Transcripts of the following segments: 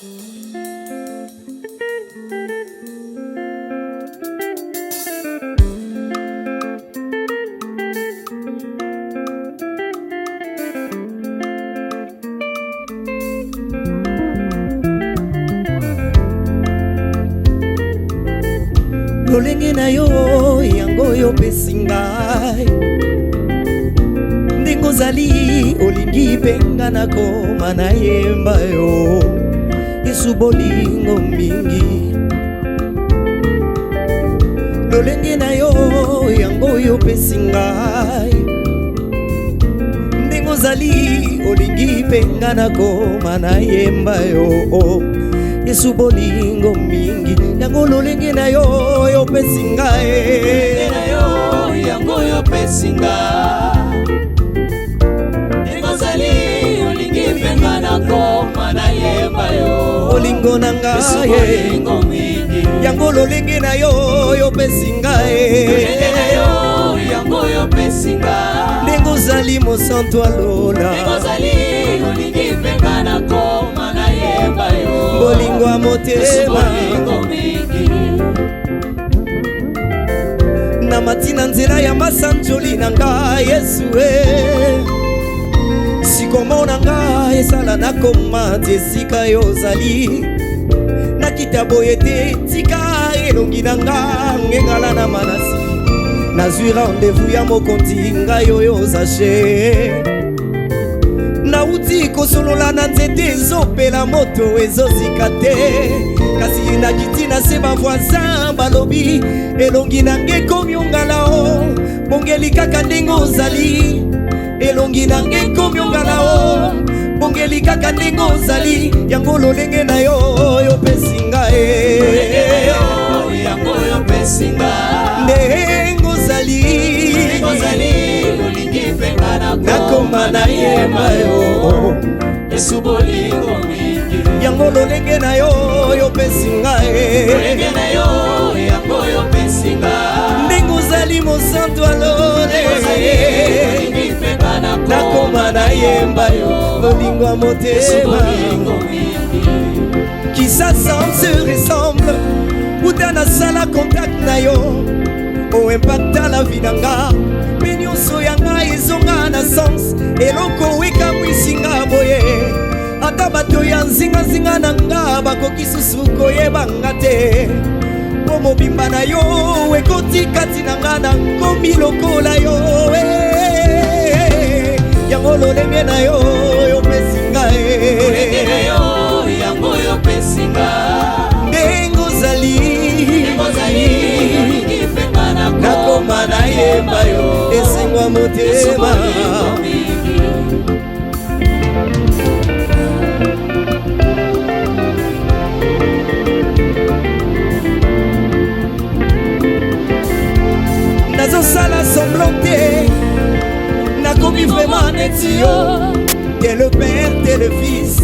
lolenge na yo yango yo pesi ngai ndenge ozali olingi mpenga nakoma nayemba yo Yesu bolingo mingi lolenge na yo yango yo pesi ngai ndenge ozali olingi mpenga nakoma nayemba yo Yesu bolingo mingi yango lolenge na yo yo pesi ngai na yo yango yo pesi ngai ndenge ozali olingi mpenga nakoma nayemba yo bolingo na ngai bolingo mingi yango lolenge na yo yo pesi ngai na yo yango yo pesi ngai ndenge ozali mosantu alola ndenge ozali olingi mpenga nakoma nayemba yo bolingo ya motema na matina nzela ya masanjoli na ngai Yesu sikomona ngai esala nakoma te esika yo ozali nakita boye te tika elongi na ngai ngengala na manasi nazwi rendez-vous ya mokonzi ngai oyo ozashe nauti kosolola na nzete ezopela moto ezozika te kasi nakiti na se bavoisin balobi elongi nange ekomi ongala o bongeli kaka ndenge ozali elongi nange ekomi ongala o bongeli kaka ndenge ozali yango lolenge na yo yo pesi ngai yango yo pesi ngai ndenge ozali olingi mpenga nakoma nayemba yo Yesu bolingo mingi yango lolenge na yo yo pesi ngai lolenge na yo yango yo pesi ngai ndenge ozali mosantu alole olingi mpenga nakoma nayemba yo bolingo ya motema qui s'assemble se ressemble uta nasala contact na yo oimpacta la vie na nga mpe nyonso ya ngai ezonga na sens eloko ekamwisinga boye ata bato ya nzingazinga na nga bakoki susu koyebanga te mpo mobimba na yo ekoti kati na nga na nkomi lokola yo yango lolenge na yo yopesi ngai ndenge ozali nakoma nayemba yo esengwa motema nazosala semblant te nakomi vraiment neti yo te le père te le fils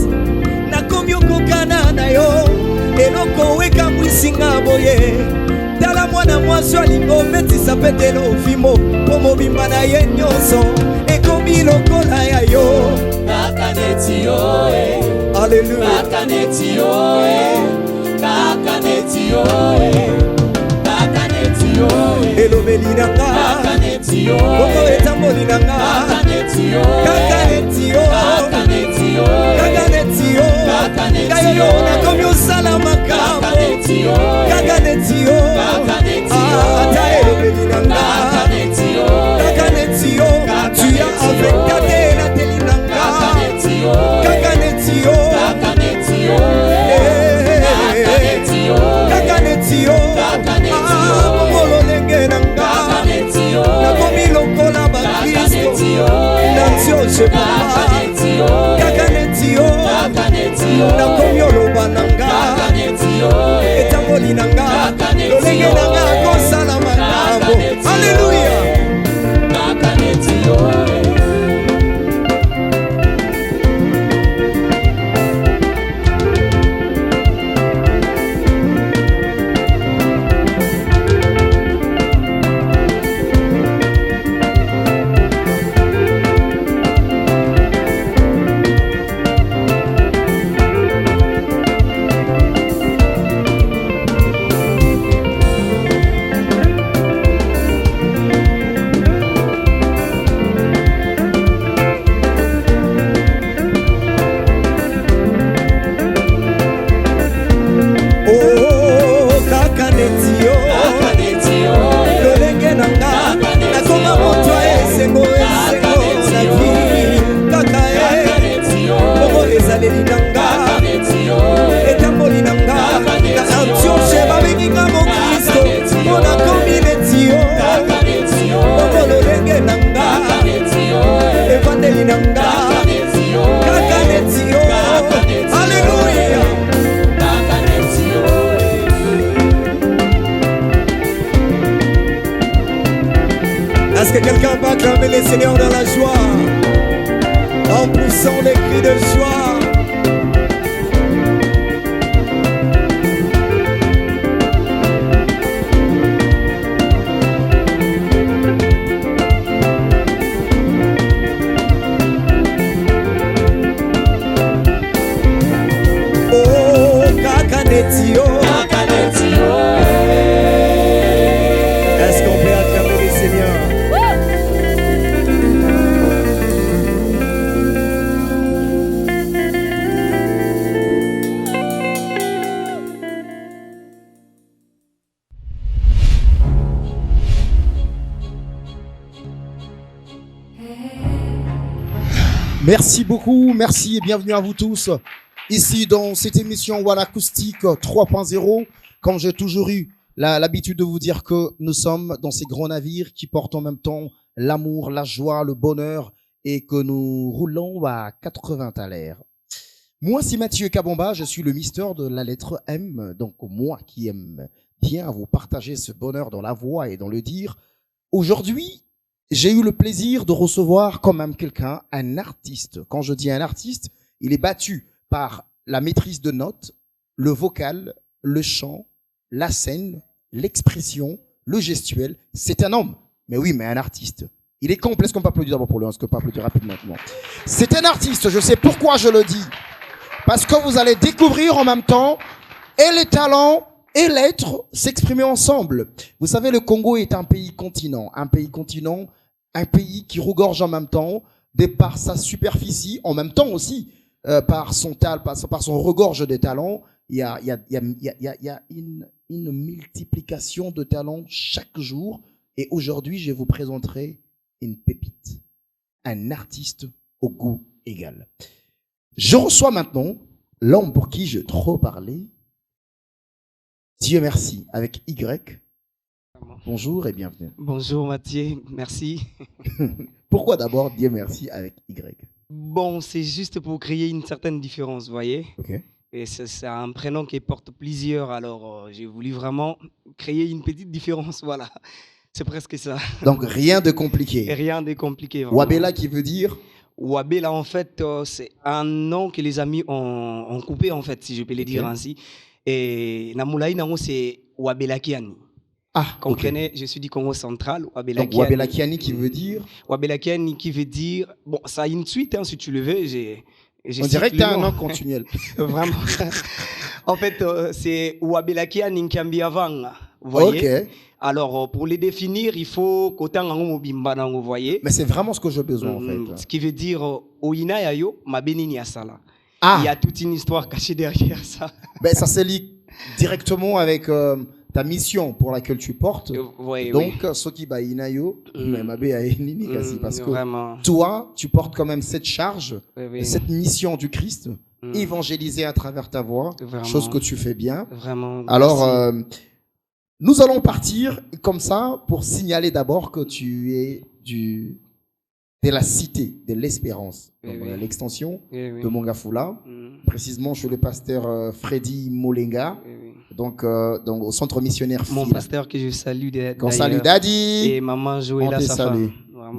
nakomi okokana na yo eloko ekamwisinga boye tala mwana mwasi alingi ometisa petelo ofimo mpo mobimba na ye nyonso ekomi lokola ya yo kaka neti yo alleluya kaka neti yo kaka neti yo kaka neti yo elobeli na nga kaka neti yo bongo etamboli na nga kaka neti yo kaka neti yo kaka neti yo kaka neti yo kaka neti ngai yo oyo nakomi osala makambo kaka neti yo kaka neti yo kaka neti yo ata elobeli na nga kaka neti yo kaka neti yo tu as affecté nateli na nga kaka neti yo kaka neti yo kaka neti yo kaka neti yo kaka neti yo kaka neti yo bongo lolenge na nga kaka neti yo nakomi lokola bakristo na ntioshe papa kaka neti yo nakomi oloba na nga etamboli na nga lolenge na nga akosala makambo alleluya Est-ce que quelqu'un va acclamer les seigneurs dans la joie en poussant des cris de joie? Oh, Kakanetio. Est-ce qu'on peut acclamer les seigneurs? Merci beaucoup, merci et bienvenue à vous tous. Ici dans cette émission One Acoustic 3.0, comme j'ai toujours eu l'habitude de vous dire que nous sommes dans ces grands navires qui portent en même temps l'amour, la joie, le bonheur et que nous roulons à 80 à l'air. Moi, c'est Mathieu Kabamba, je suis le mister de la lettre M, donc moi qui aime bien vous partager ce bonheur dans la voix et dans le dire. Aujourd'hui, j'ai eu le plaisir de recevoir quand même quelqu'un, un artiste. Quand je dis un artiste, il est battu par la maîtrise de notes, le vocal, le chant, la scène, l'expression, le gestuel. C'est un homme. Mais oui, mais un artiste. Il est complet. Est-ce qu'on peut applaudir d'abord pour lui? Est-ce qu'on peut applaudir rapidement? C'est un artiste. Je sais pourquoi je le dis. Parce que vous allez découvrir en même temps et les talents et l'être s'exprimer ensemble. Vous savez, le Congo est un pays continent. Un pays qui regorge en même temps, par sa superficie, en même temps aussi, par son regorge de talents. Il y a une multiplication de talents chaque jour. Et aujourd'hui, je vous présenterai une pépite, un artiste au goût égal. Je reçois maintenant l'homme pour qui je trop parler. Dieu merci, avec Y. Bonjour et bienvenue. Bonjour Mathieu, merci. Pourquoi d'abord Dieu merci avec Y? Bon, c'est juste pour créer une certaine différence, vous voyez. Ok. Et c'est un prénom qui porte plaisir, alors j'ai voulu vraiment créer une petite différence, voilà. C'est presque ça. Donc rien de compliqué. Et rien de compliqué. Vraiment. Wabela qui veut dire? Wabela, en fait, c'est un nom que les amis ont coupé, en fait, si je peux le dire ainsi. Et Namoulaï Nango, c'est Wabela Kiani. Ah, comprenez, je suis du Congo central. Donc Wabela Kiani qui veut dire? Wabela Kiani qui veut dire, bon, ça a une suite, hein, si tu le veux. On dirait que tu as un nom continuel. Vraiment. En fait, c'est Wabela Kiani Nkambi avant. Vous voyez? Ok. Alors, pour les définir, il faut vous voyez. Mais c'est vraiment ce que j'ai besoin, en fait. Ce qui veut dire, Oina Yayo, ma bénini asala. Ah. Il y a toute une histoire cachée derrière ça. Ben, ça se lie directement avec ta mission pour laquelle tu portes. Oui, donc, ce qui va inayo, parce que vraiment. toi, tu portes quand même cette charge, cette mission du Christ, évangéliser à travers ta voix, vraiment. Chose que tu fais bien. Vraiment. Alors, nous allons partir comme ça pour signaler d'abord que tu es de la cité de l'espérance, l'extension de Mongafula. Précisément chez le pasteur Freddy Molenga, donc au centre missionnaire. Mon pasteur que je salue qu'on salue Daddy et maman Joëlla Safa.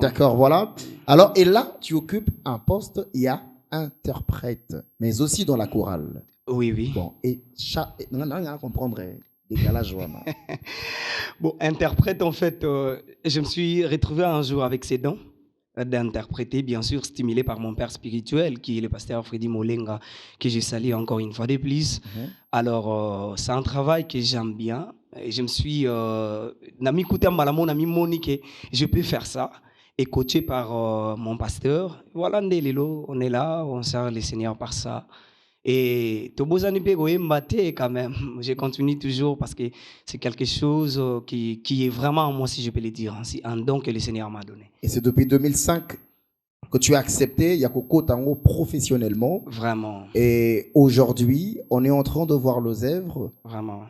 D'accord, voilà. Alors, et là, tu occupes un poste, il y a interprète, mais aussi dans la chorale. Oui, oui. Bon, et non, comprendre décalage vraiment. Bon, interprète, en fait, je me suis retrouvé un jour avec ses dons d'interpréter, bien sûr, stimulé par mon père spirituel, qui est le pasteur Freddy Molenga, que je salue encore une fois de plus. Alors, c'est un travail que j'aime bien. Et je me suis... Nami Koutem Malamon, Nami Monique, je peux faire ça. Et coaché par mon pasteur. Voilà, on est là, on sert le Seigneur par ça. Et quand même, je continue toujours parce que c'est quelque chose qui est vraiment en moi, si je peux le dire, c'est un don que le Seigneur m'a donné. Et c'est depuis 2005 que tu as accepté Yakoko Tango professionnellement. Vraiment. Et aujourd'hui, on est en train de voir les œuvres. Vraiment.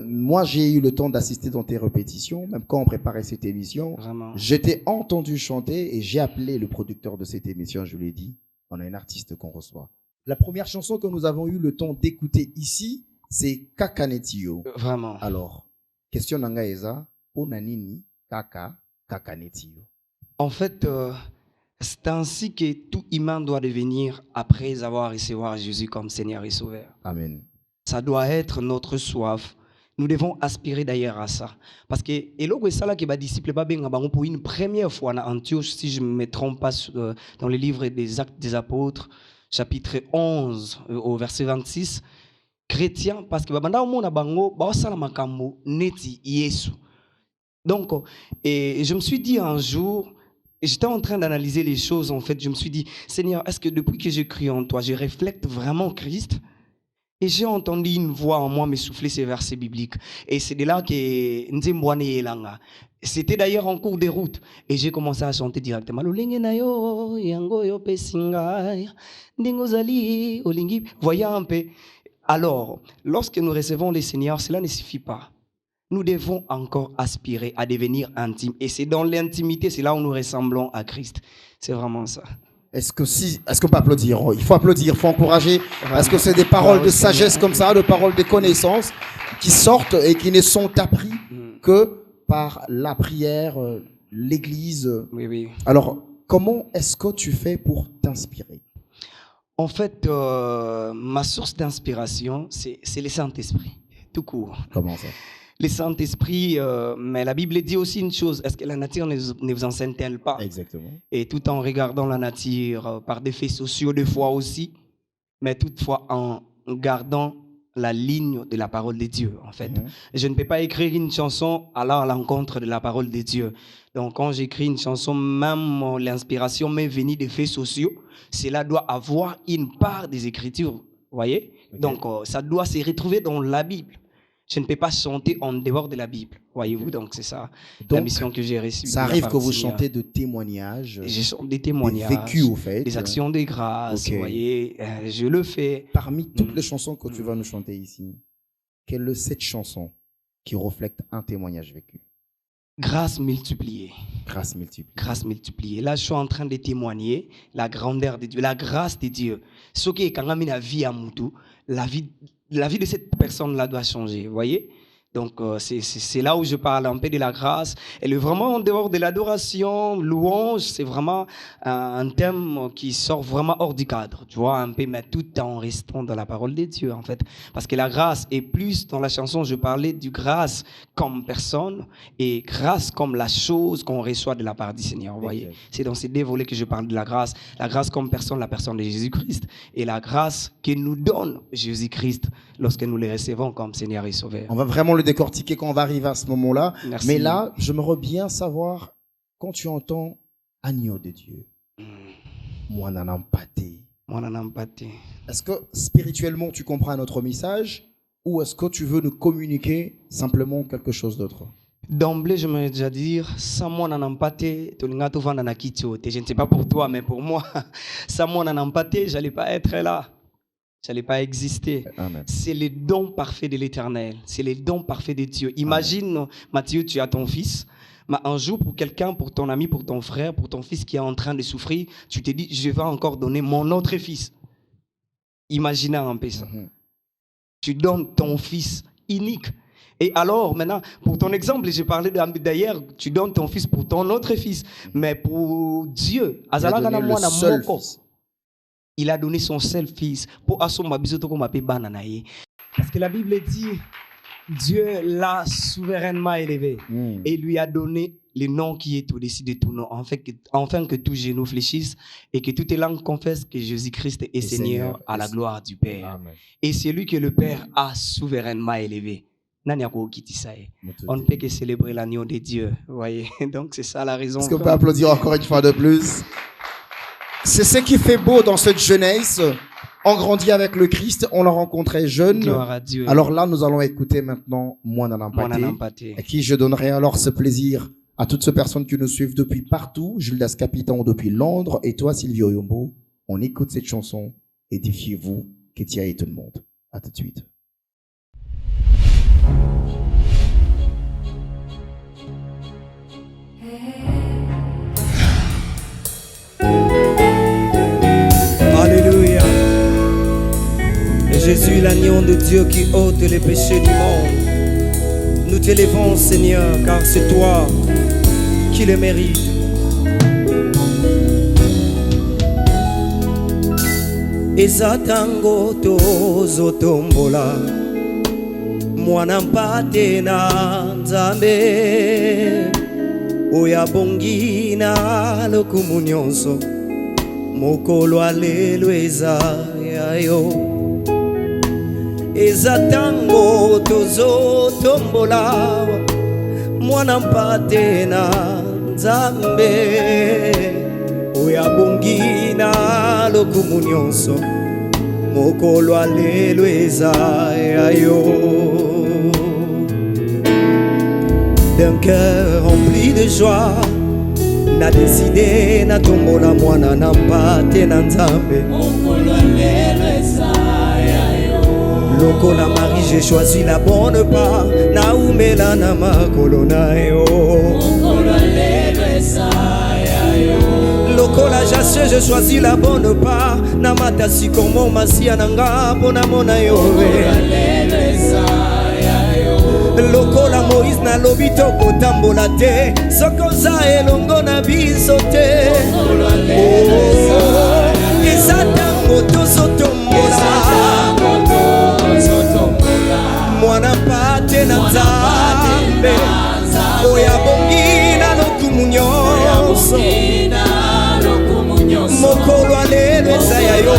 Moi, j'ai eu le temps d'assister dans tes répétitions, même quand on préparait cette émission. Vraiment. J'étais entendu chanter et j'ai appelé le producteur de cette émission, je lui ai dit, on a un artiste qu'on reçoit. La première chanson que nous avons eu le temps d'écouter ici, c'est Kakanetio. Vraiment. Alors, question Nangaeza, Onanini, Kakanetio. En fait, c'est ainsi que tout humain doit devenir après avoir reçu Jésus comme Seigneur et Sauveur. Amen. Ça doit être notre soif. Nous devons aspirer d'ailleurs à ça. Parce que et ça là que les disciples pour une première fois à Antioche, si je ne me trompe pas, dans le livre des Actes des Apôtres, chapitre 11, au verset 26, chrétiens, parce que babanda omona bango basala makambo neti Yesu. Donc, et je me suis dit un jour, j'étais en train d'analyser les choses en fait, je me suis dit, Seigneur, est-ce que depuis que j'ai cru en toi, je reflète vraiment Christ? Et j'ai entendu une voix en moi me souffler ces versets bibliques. Et c'est de là que Nzembwane Yelanga. C'était d'ailleurs en cours de route. Et j'ai commencé à chanter directement. Voyez un peu. Alors, lorsque nous recevons le Seigneur, cela ne suffit pas. Nous devons encore aspirer à devenir intimes. Et c'est dans l'intimité, c'est là où nous ressemblons à Christ. C'est vraiment ça. Est-ce qu'on peut applaudir? Il faut applaudir, il faut encourager. Parce que c'est des paroles de sagesse comme ça, des paroles de connaissance qui sortent et qui ne sont appris que par la prière, l'église. Oui, oui. Alors, comment est-ce que tu fais pour t'inspirer? En fait, ma source d'inspiration, c'est le Saint-Esprit, tout court. Comment ça? Le Saint-Esprit, mais la Bible dit aussi une chose, est-ce que la nature ne vous enseigne-t-elle pas? Exactement. Et tout en regardant la nature par des faits sociaux des fois aussi, mais toutefois en gardant la ligne de la parole de Dieu, en fait. Je ne peux pas écrire une chanson allant à l'encontre de la parole de Dieu. Donc, quand j'écris une chanson, même l'inspiration m'est venue des faits sociaux, cela doit avoir une part des Écritures, vous voyez? Donc, ça doit se retrouver dans la Bible. Je ne peux pas chanter en dehors de la Bible, voyez-vous, donc c'est ça la mission que j'ai reçue. Ça arrive que vous chantez de témoignages, des témoignages, des vécus au fait, des actions de grâce, vous voyez, je le fais. Parmi toutes les chansons que tu vas nous chanter ici, quelle est cette chanson qui reflète un témoignage vécu? Grâce multipliée. Grâce multipliée. Grâce multipliée. Là, je suis en train de témoigner la grandeur de Dieu, la grâce de Dieu. Ce qui est quand même la vie à Moutou, la vie de cette personne-là doit changer, vous voyez? Donc, c'est là où je parle un peu de la grâce. Et vraiment, en dehors de l'adoration, louange, c'est vraiment un thème qui sort vraiment hors du cadre, tu vois, un peu, mais tout en restant dans la parole de Dieu, en fait. Parce que la grâce est plus, dans la chanson, je parlais du grâce comme personne et grâce comme la chose qu'on reçoit de la part du Seigneur, vous voyez. C'est dans ces deux volets que je parle de la grâce comme personne, la personne de Jésus-Christ, et la grâce que nous donne Jésus-Christ lorsque nous les recevons comme Seigneur et Sauveur. On va vraiment le décortiquer quand on va arriver à ce moment-là. Merci. Mais là, j'aimerais bien savoir, quand tu entends agneau de Dieu, moi n'en empathé. Est-ce que spirituellement tu comprends notre message ou est-ce que tu veux nous communiquer simplement quelque chose d'autre? D'emblée, je me déjà dire, sans moi n'en empathé, je ne sais pas pour toi, mais pour moi, sans moi n'en empathé, je n'allais pas être là. Ça n'allait pas exister. C'est le don parfait de l'Éternel. C'est le don parfait de Dieu. Imagine, Matthieu, tu as ton fils. Mais un jour, pour quelqu'un, pour ton ami, pour ton frère, pour ton fils qui est en train de souffrir, tu te dis, je vais encore donner mon autre fils. Imaginez un peu ça. Tu donnes ton fils unique. Et alors, maintenant, pour ton exemple, j'ai parlé d'ailleurs, tu donnes ton fils pour ton autre fils. Mais pour Dieu, il a donné le seul fils. Il a donné son seul fils pour parce que la Bible dit Dieu l'a souverainement élevé et lui a donné le nom qui est au-dessus de tout nom, afin que tout genou fléchisse et que toute langue confesse que Jésus-Christ est Seigneur à la gloire du Père. Amen. Et c'est lui que le Père a souverainement élevé. On ne peut que célébrer l'agneau de Dieu, vous voyez. Donc c'est ça la raison. Est-ce qu'on peut applaudir encore une fois de plus? C'est ce qui fait beau dans cette jeunesse. On grandit avec le Christ, on l'a rencontré jeune. Gloire à Dieu. Alors là, nous allons écouter maintenant Moi n'en empathé, à qui je donnerai alors ce plaisir à toutes ces personnes qui nous suivent depuis partout. Gildas Capitan depuis Londres et toi, Sylvio Yombo. On écoute cette chanson. Édifiez-vous, Kétia et tout le monde. À tout de suite. Alléluia. Jésus, l'agneau de Dieu qui ôte les péchés du monde. Nous t'élevons, Seigneur, car c'est toi qui le mérites. eza tango tozotombola mwana mpate na Nzambe oyo abongi na lokumu nyonso mokolo alelo eza yayo eza tango tozotombola mwana mpate na Nzambe oyo abongi na lokumu nyonso mokolo alelo eza yayo. D'un cœur rempli de joie na décidé na tombola mwana na mpate na Nzambe mokolo alelo eza yayo. Lokola Marie j'ai choisi la bonne part na umela na makolo na yo mokolo alelo eza yayo. Lokola Jassé j'ai choisi la bonne part na matasi komo masia na nga mpona mona yo mokolo alelo eza yayo. Lokola Moïse na lobi tokotambola te soki oza elongo na biso te mokolo alelo eza yayo. eza tango tozotombola mwana mpate na Nzambe oyo abongi na lokumu nyonso mokolo alelo eza yayo.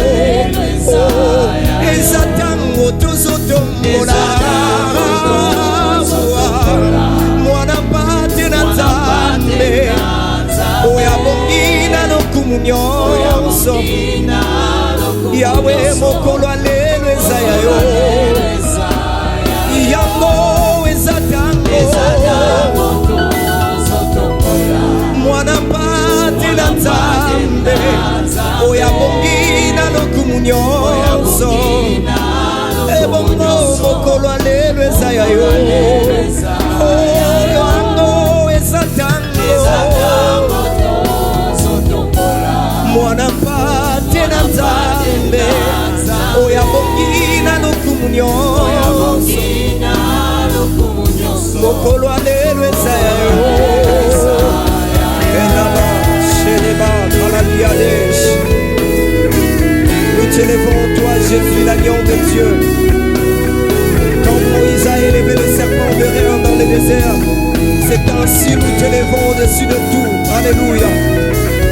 Eza tango tozotombola mwana mpate na Nzambe oyo abongi na lokumu nyonso yawe mokolo alelo eza yayo. Yango eza tango mwana mpate na Nzambe oyo abongi na lokumu nyonso ebongo mokolo alelo eza yayo. Yango eza tango mwana mpate na Nzambe oyo abongi na lokumu nyonso mokolo alelo eza yayo. Elaba sheleba kalaliadesh. Nous t'élevons toi Jésus l'agneau de Dieu. Quand Moïse a élevé le serpent de Réan dans le désert, c'est ainsi nous t'élevons au-dessus de tout. Alléluia.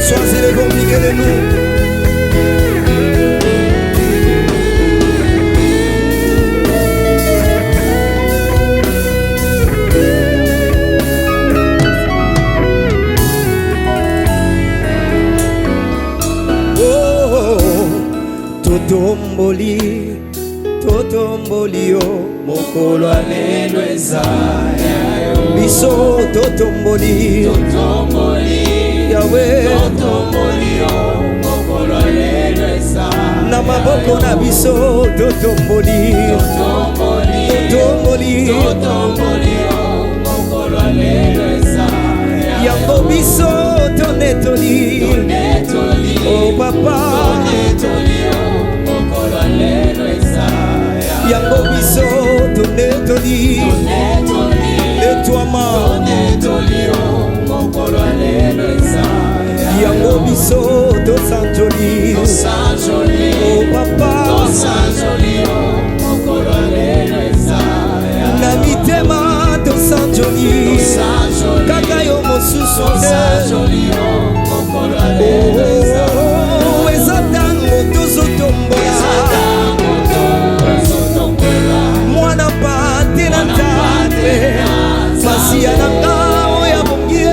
Sois élevé au milieu de nous. Totomboli yo mokolo alelo eza yayo. biso totomboli yawe yo mokolo alelo eza na maboko na biso totomboli yo mokolo alelo eza yango biso tonetoli o papa yango biso tonetoli nettoiement yango biso tosanjoli o papa na mitema tosanjoli kaka yo mosusu eza tango tozotombola mwana mpate na Nzambe masiya na nga oyo abongi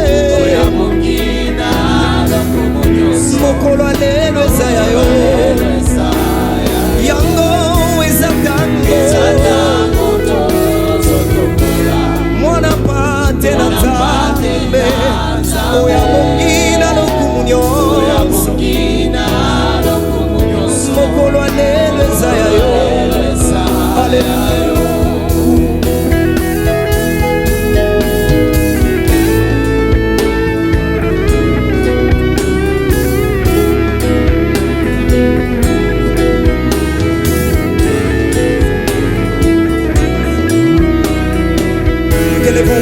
mokolo alelo eza yayo. Yango eza tango mwana mpate na Nzambe oyo abongi na lokumu nyonso mokolo alelo eza yayo. Alleluia.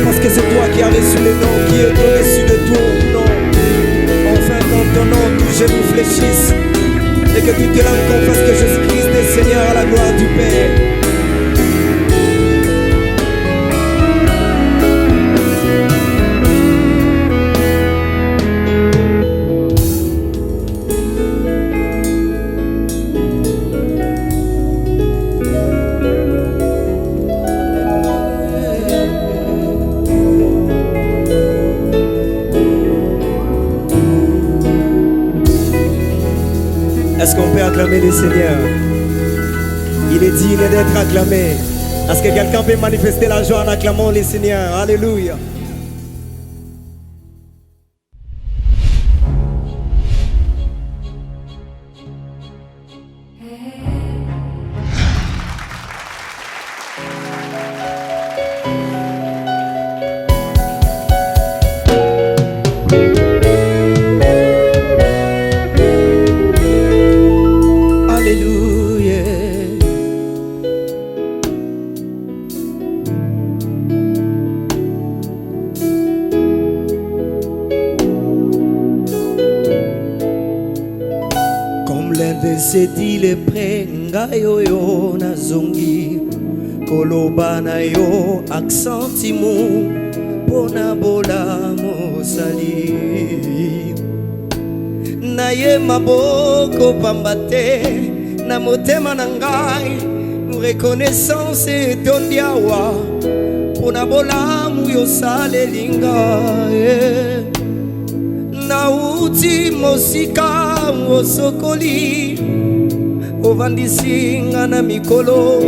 Parce que c'est toi qui as reçu le nom, qui est au-dessus de tout nom. Enfin, dans ton nom, tout genou fléchisse et que toutes les langues confessent parce que Jésus-Christ est Seigneur à la gloire du Père. Est-ce qu'on peut acclamer le Seigneur? Il est digne d'être acclamé. Est-ce que quelqu'un peut manifester la joie en acclamant le Seigneur? Alléluia. Sedi le prenga yo yo na zongi koloba na yo accentimu pona bola mosali na ye maboko pambate na motema na ngai reconnaissance etondiawa pona bola mu yo saleli ngai na uti mosika osokoli ovandisi na mikolo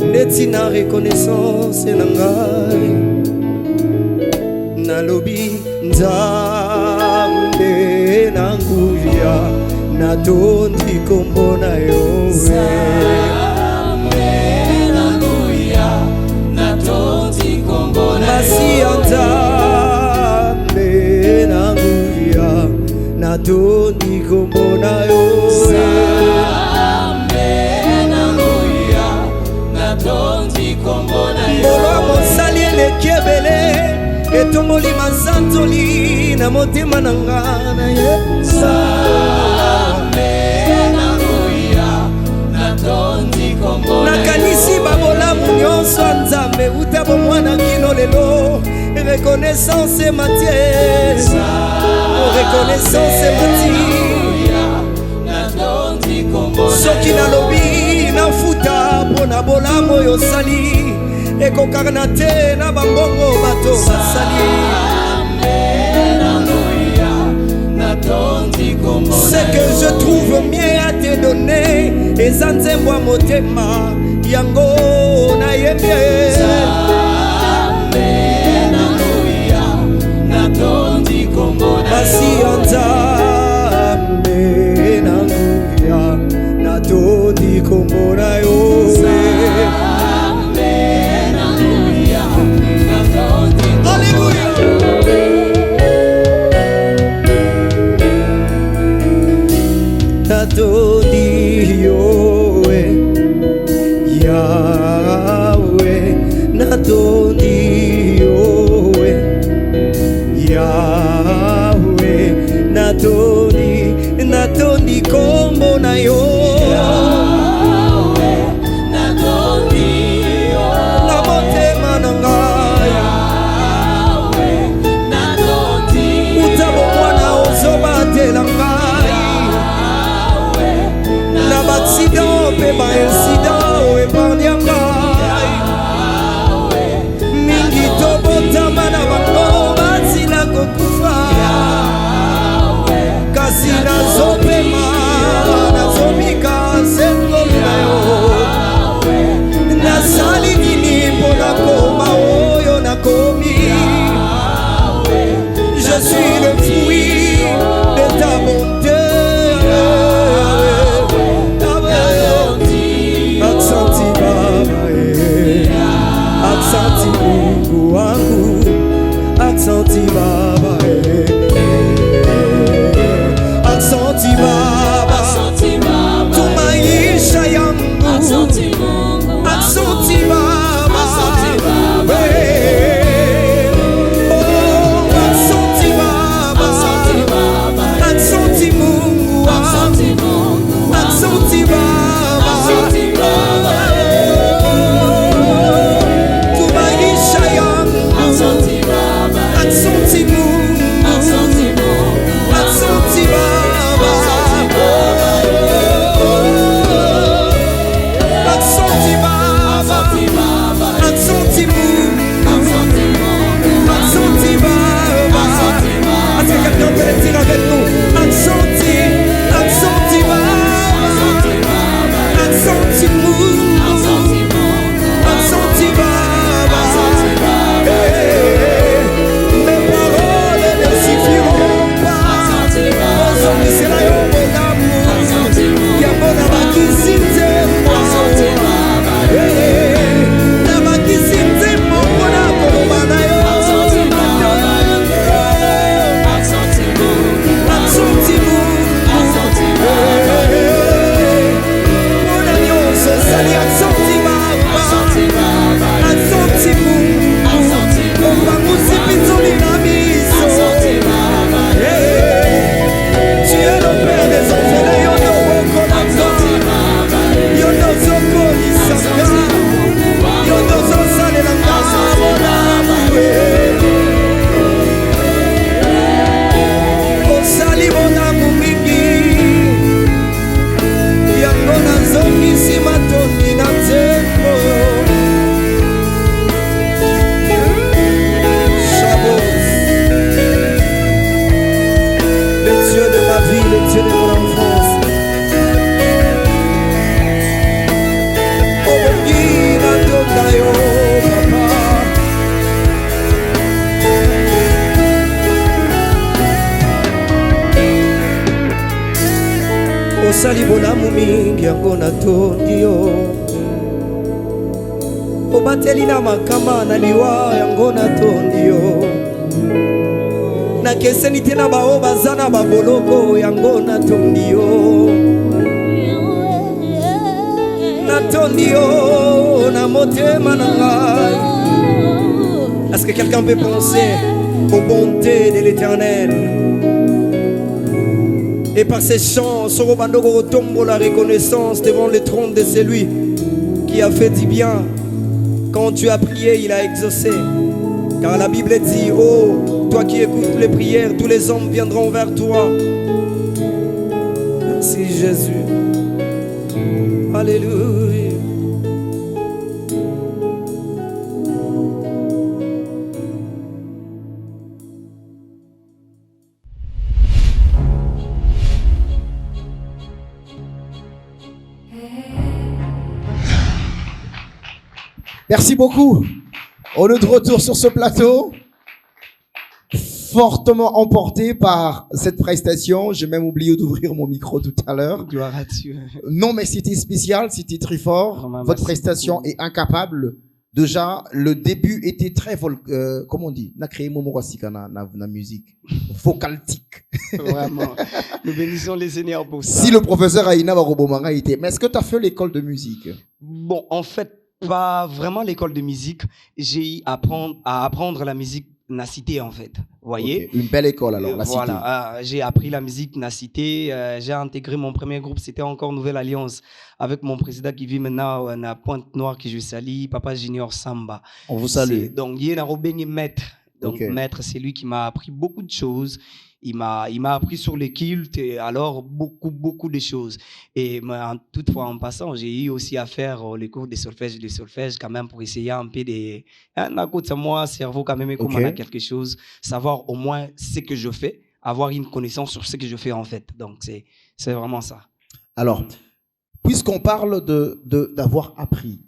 ndeti na reconnaissance na ngai nalobi nzambe na nguya natondi kombo na yo masi ya nzambe na nguya natondi kombo na yo mbolo mosali eleki ebele etomboli mazantoli na motema na nga na ye nakanisi babolamu nyonso ya nzambe uta bomwana kino lelo reconnaissance matie reconnaissance matie soki nalobi nafuta mpona bolamu oyo osali ekokana te na bambongo bato basali ce que je trouve mieux à te donner eza nzembo ya motema yango nayebi basi ya nzambe na nguya natondi kombo na yo natondi yowe Yahweh natondi yowe Yahweh natondi kombo na yo na motema na ngai uta bomwana ozobatela ngai na baaccident mpe baincident oepardia ngai mingi tobotama na bango batila kokufa kasi nazopema nazomika sengomi na yo nasali nini mpo nakoma oyo nakomi je suis le fruit de ta bonté aksanti baba aksanti Mungu wangu aksanti baba aksanti osali bolamu mingi yango natondi yo obateli na makama na liwa yango natondi yo nakeseni te na bao baza na baboloko yango natondi yo natondi yo na motema na ngai. Est-ce que quelqu'un peut penser aux bontés de l'Éternel et par ses chants Sorobandoko tombe la reconnaissance devant le trône de celui qui a fait du bien. Quand tu as prié, il a exaucé. Car la Bible dit, oh, toi qui écoutes les prières, tous les hommes viendront vers toi. Merci Jésus. Alléluia. Merci beaucoup. On est de retour sur ce plateau, fortement emporté par cette prestation. J'ai même oublié d'ouvrir mon micro tout à l'heure. Gloire à Dieu. Non, mais c'était spécial, c'était très fort. Vraiment, votre merci prestation beaucoup. est incapable. Déjà, le début était très comment on dit? Na créé momorasika na musique. Vocaltique. Vraiment. Nous bénissons les Seigneurs pour ça. Si le professeur Aïna Barobomanga était. Mais est-ce que tu as fait l'école de musique? Bon, en fait, pas vraiment l'école de musique. J'ai eu à apprendre la musique Nacité, en fait. Vous voyez? Okay. Une belle école alors, la voilà, j'ai appris la musique Nacité. J'ai intégré mon premier groupe, c'était encore Nouvelle Alliance, avec mon président qui vit maintenant à Pointe-Noire, qui je salue, Papa Junior Samba. On vous salue. Donc, il y a un maître. Donc, Okay. maître, c'est lui qui m'a appris beaucoup de choses. Il m'a appris sur les cultes et alors beaucoup de choses. Et toutefois, en passant, j'ai eu aussi à faire les cours de solfège quand même pour essayer un peu de... À côté de moi, cerveau quand même, comme on a quelque chose, savoir au moins ce que je fais, avoir une connaissance sur ce que je fais en fait. Donc, c'est vraiment ça. Alors, puisqu'on parle d'avoir appris,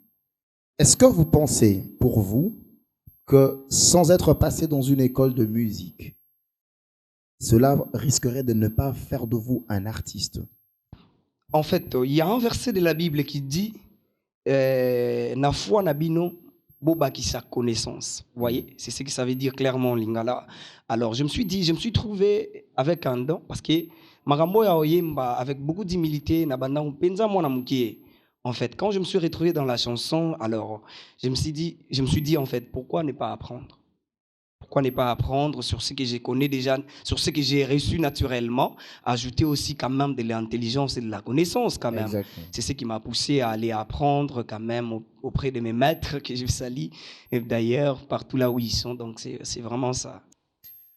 est-ce que vous pensez, pour vous, que sans être passé dans une école de musique, cela risquerait de ne pas faire de vous un artiste? En fait, il y a un verset de la Bible qui dit na foi na bino bobaki sa connaissance. Vous voyez, c'est ce que ça veut dire clairement lingala. Alors, je me suis trouvé avec un don parce que marambo ya oyemba avec beaucoup d'humilité na banda mpenza mwana mukie. En fait, quand je me suis retrouvé dans la chanson, alors je me suis dit en fait, pourquoi ne pas apprendre? Pourquoi ne pas apprendre sur ce que je connais déjà, sur ce que j'ai reçu naturellement, ajouter aussi quand même de l'intelligence et de la connaissance quand même. Exactement. C'est ce qui m'a poussé à aller apprendre quand même auprès de mes maîtres que je salue, et d'ailleurs partout là où ils sont. Donc c'est vraiment ça.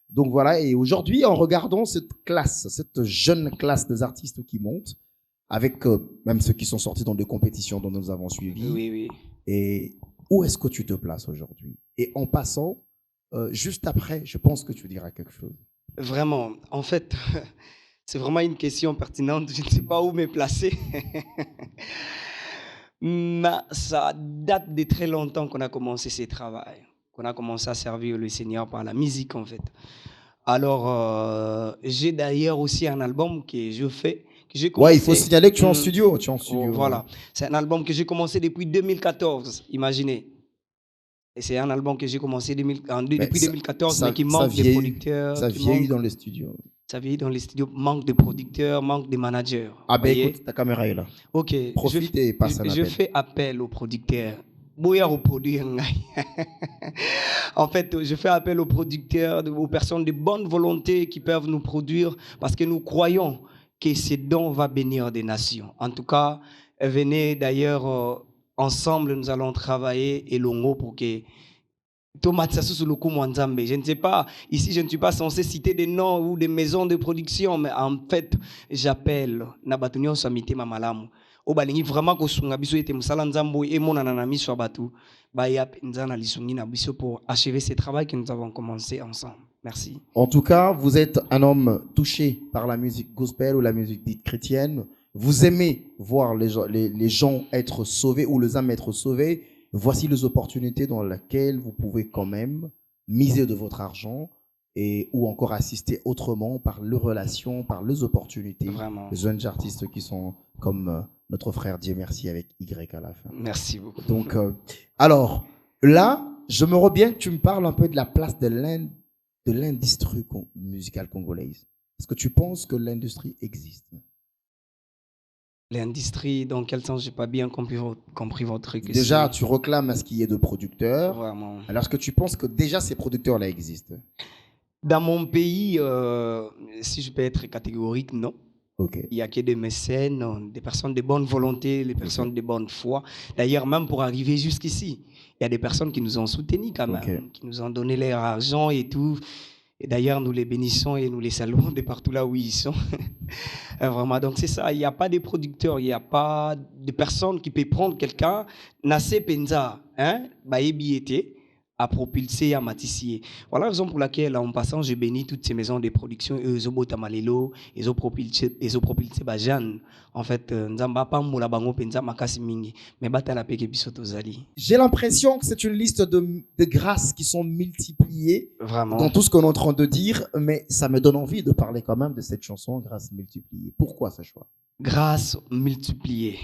Donc voilà, et aujourd'hui, en regardant cette classe, cette jeune classe des artistes qui montent, avec même ceux qui sont sortis dans des compétitions dont nous avons suivi, Oui. et où est-ce que tu te places aujourd'hui? Et en passant, juste après, je pense que tu diras quelque chose. Vraiment, en fait, c'est vraiment une question pertinente. Je ne sais pas où me placer. Mais ça date de très longtemps qu'on a commencé ce travail, qu'on a commencé à servir le Seigneur par la musique, en fait. Alors, j'ai d'ailleurs aussi un album que je fais. Ouais, il faut signaler que tu es en studio. Tu es en studio. Voilà, c'est un album que j'ai commencé depuis 2014, imaginez. Et c'est un album que j'ai commencé depuis 2014, mais qui manque de producteurs. Ça vieillit dans les studios. Ça vieillit dans les studios, manque de producteurs, manque de managers. Ah ben écoute, ta caméra est là. Ok. Profite et passe un appel. Je fais appel aux producteurs. En fait, je fais appel aux producteurs, aux personnes de bonne volonté qui peuvent nous produire parce que nous croyons que ce don va bénir des nations. En tout cas, venez d'ailleurs, ensemble, nous allons travailler et longo pour que je ne sais pas, ici je ne suis pas censé citer des noms ou des maisons de production, mais en fait, j'appelle Nabatunyo Samite Mamalamu. Obalingi vraiment ko sunga biso ete musala nzambo e monana na miso abatu ba ya nzana lisungi na biso pour achever ce travail que nous avons commencé ensemble. Merci. En tout cas, vous êtes un homme touché par la musique gospel ou la musique dite chrétienne. Vous aimez voir les gens être sauvés ou les âmes être sauvées. Voici les opportunités dans lesquelles vous pouvez quand même miser de votre argent et ou encore assister autrement par les relations, par les opportunités. Vraiment. Les jeunes artistes qui sont comme notre frère Dieu merci avec Y à la fin. Merci beaucoup. Donc, alors, là, j'aimerais bien que tu me parles un peu de la place de l'industrie musicale congolaise. Est-ce que tu penses que l'industrie existe? L'industrie, dans quel sens? J'ai pas bien compris votre question. Déjà, tu réclames à ce qu'il y ait de producteurs. Vraiment. Alors, est-ce que tu penses que déjà ces producteurs-là existent? Dans mon pays, si je peux être catégorique, non. Ok. Il n'y a que des mécènes, des personnes de bonne volonté, des personnes de bonne foi. D'ailleurs, même pour arriver jusqu'ici, il y a des personnes qui nous ont soutenus quand même, qui nous ont donné leur argent et tout. Et d'ailleurs, nous les bénissons et nous les saluons de partout là où ils sont. Vraiment, donc c'est ça. Il n'y a pas de producteurs, il n'y a pas de personnes qui peuvent prendre quelqu'un, Nassé Penza, à propulser, à matissier. Voilà la raison pour laquelle, en passant, je bénis toutes ces maisons de production, Ezobo Tamalelo, Ezo propulsé Bajan. En fait, Nzamba pas moula bango penza makasi mingi, mais batala peke bisoto zali. J'ai l'impression que c'est une liste de grâces qui sont multipliées. Vraiment. Dans tout ce qu'on est en train de dire, mais ça me donne envie de parler quand même de cette chanson, Grâce multipliée. Pourquoi ce choix? Grâce multipliée.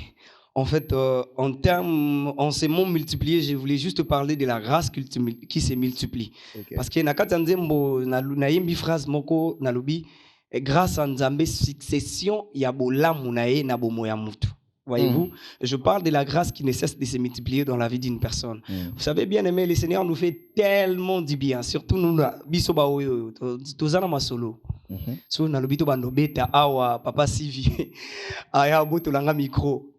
En fait, en ces mots multipliés, je voulais juste parler de la grâce qui se multiplie. Okay. Parce que na yembi phrase moko nalobi grâce à Nzambe succession ya bolamu na ye na bomo ya mutu. Voyez-vous, je parle de la grâce qui ne cesse de se multiplier dans la vie d'une personne. Vous savez bien aimé, le Seigneur nous fait tellement du bien, surtout nous biso ba oyo tozana masolo. So nalobi to bandobeta awa papa Sivi aya boto langa micro.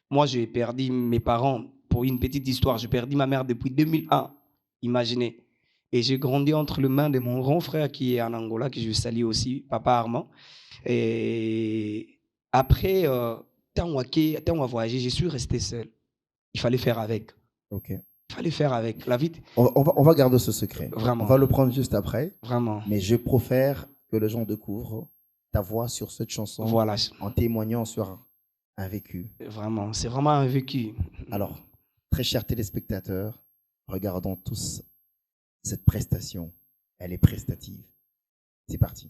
Moi, j'ai perdu mes parents pour une petite histoire. J'ai perdu ma mère depuis 2001. Imaginez. Et j'ai grandi entre les mains de mon grand frère qui est en Angola, que je salue aussi, Papa Armand. Et après, tant on a voyagé, je suis resté seul. Il fallait faire avec. Ok. Il fallait faire avec. La vie. On va garder ce secret. Vraiment. On va le prendre juste après. Vraiment. Mais je préfère que les gens découvrent ta voix sur cette chanson, voilà, en témoignant sur un vécu. Vraiment, c'est vraiment un vécu. Alors, très chers téléspectateurs, regardons tous cette prestation. Elle est prestative. C'est parti.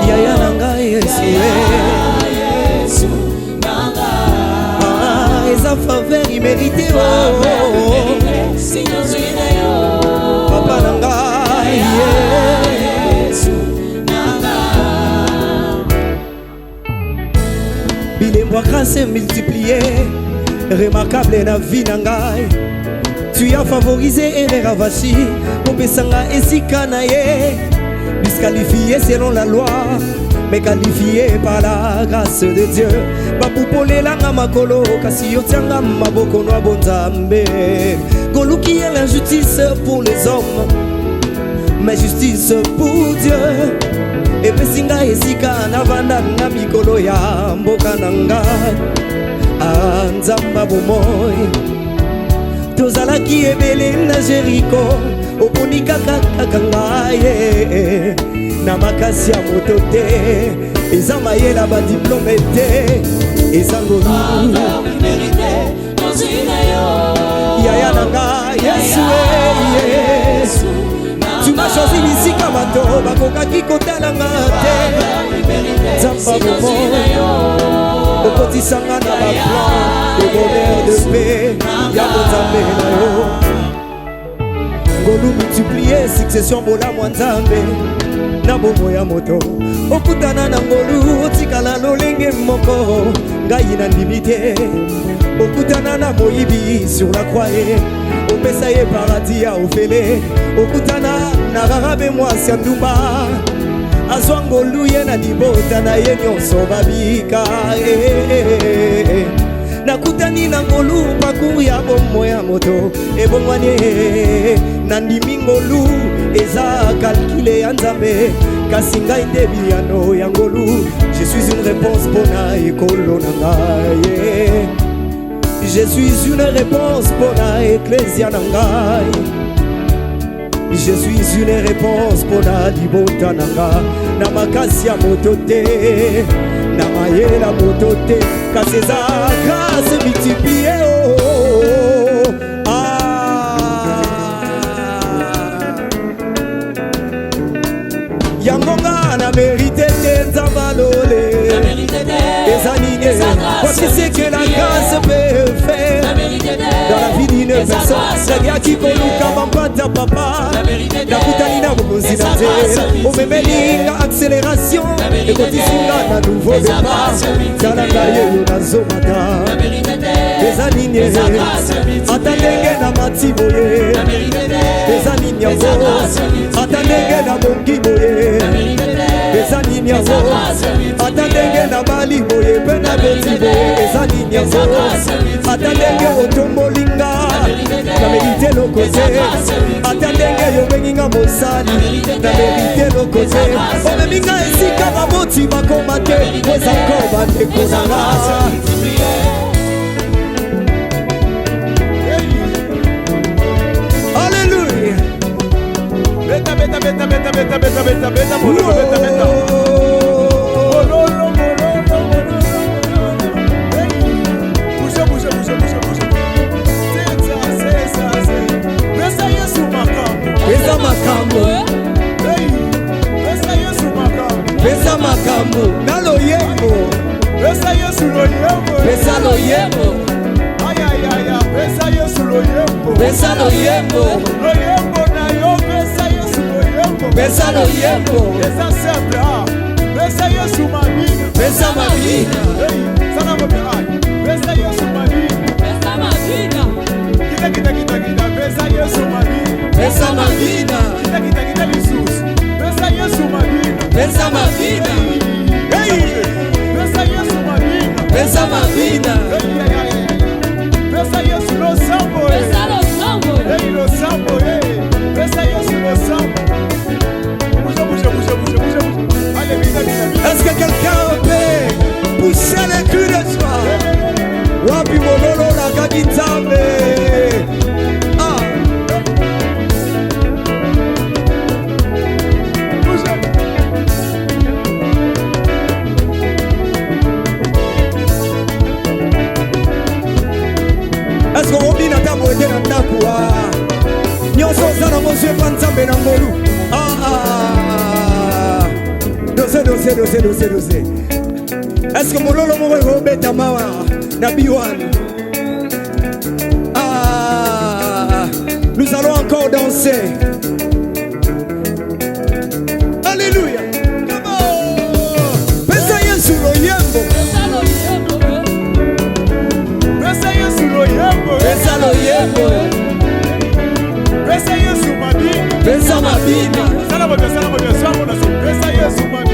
Yaya nanga Yesu eza faveur imerite papa nanga Yesu bilembo grâce multiplié remarquable na vie nangai. Tu as favorisé Herrera Vachi opesanga esika na ye. Disqualifié selon la loi, mais qualifié par la grâce de Dieu. Babupole langa makolo, kasi yotianga maboko no bonzambe. Goluki est l'injustice pour les hommes, mais justice pour Dieu. Et pesinga esika na vanda na mikolo ya mboka nanga. Anzamba bomoy, tozalaki ebele na Jericho. Oponika kakangaye na makasi ya moto te eza mayela ba diplôme te eza ngolu yaya nanga Yesu tu m'as choisi bisika bato bakokaki kotalanga te nzamba momo okotisanga na baplan de bonheur de paix ya bonzambe na yo. Ngolu multiplié succession bola mwanzambe na bomo ya moto okutana na ngolu otikala lolenge moko ngai na ndimite okutana na moyibi sur la croix opesa ye paradis ya ofele okutana na rarabe mwasi ya ndumba azwa ngolu ye na libota na ye nyonso babika nakutani na ngolu parcours ya bomo ya moto ebongwani nandimi ngolu eza kalkile ya nzambe kasi ngai nde biyano ya ngolu. Je suis une réponse mpona ekolo na ngai. Je suis une réponse mpona eklesia na ngai. Je suis une réponse mpona libota na nga. Na makasi ya moto te, na mayela moto te, kasi eza grâce multiplie. Yango nga na mérité te nzambalole. Eza nini? Voici ce que la grâce peut faire dans la vie d'une personne. Nagiaki koluka bampata papa, nakutani na bokonzi na nzela. Omemelinga accélération, ekotisinga na nouveau départ. Tala ngai oyo nazomata. Eza nini? Ata ndenge na mati boye. Eza nini yango? Ata ndenge na bongi boye. Eza nini yango? Ata ndenge na bali boye pe na beti boye. Eza nini yango? Ata ndenge otombolinga na mérite lokoze. Ata ndenge yobenginga mosali na mérite lokoze. Omeminga esika baboti bakoma te, eza ko bandeko na nga. Alléluia. Beta beta beta beta beta beta beta beta beta beta beta. Bouge bouge bouge bouge bouge. C'est ça. Besa Yesu makambo. Besa makambo. Hey. Besa Yesu makambo. Besa makambo. Naloyembo. Besa Yesu loyembo. Besa loyembo. Ay ay ay ay. Besa Yesu loyembo. Besa loyembo. Loyembo na yo besa Yesu loyembo. Besa loyembo. Eza simple ah. Besa Yesu mabina. Besa mabina. Hey, sana mo bien. Besa Yesu mabina. Kita besa Yesu mabina. Besa mabina. Kita lisusu. Besa Yesu mabina. Besa mabina. Hey. Besa Yesu mabina. Besa mabina. Besa Yesu lo sambo. Hey lo sambo hey. Besa Yesu lo sambo. Bouge. Allez vite. Est-ce que quelqu'un peut pousser les cris de joie? Wapi mololo la kakinzambe. Ah. Est-ce qu'on revient dans ta moitié dans ta cour? Nyonso zana monsieur panzambe na ngolu. Dosé. Est-ce que mololo mo robeta mawa na biwan? Nous allons encore danser. Alléluia. Come on. Pesa Yesu loyembo. Besa Yesu loyembo. Pesa loyembo. Besa Yesu mabina. Pesa mabina. Sana mo bien. Somo na so. Besa Yesu mabina.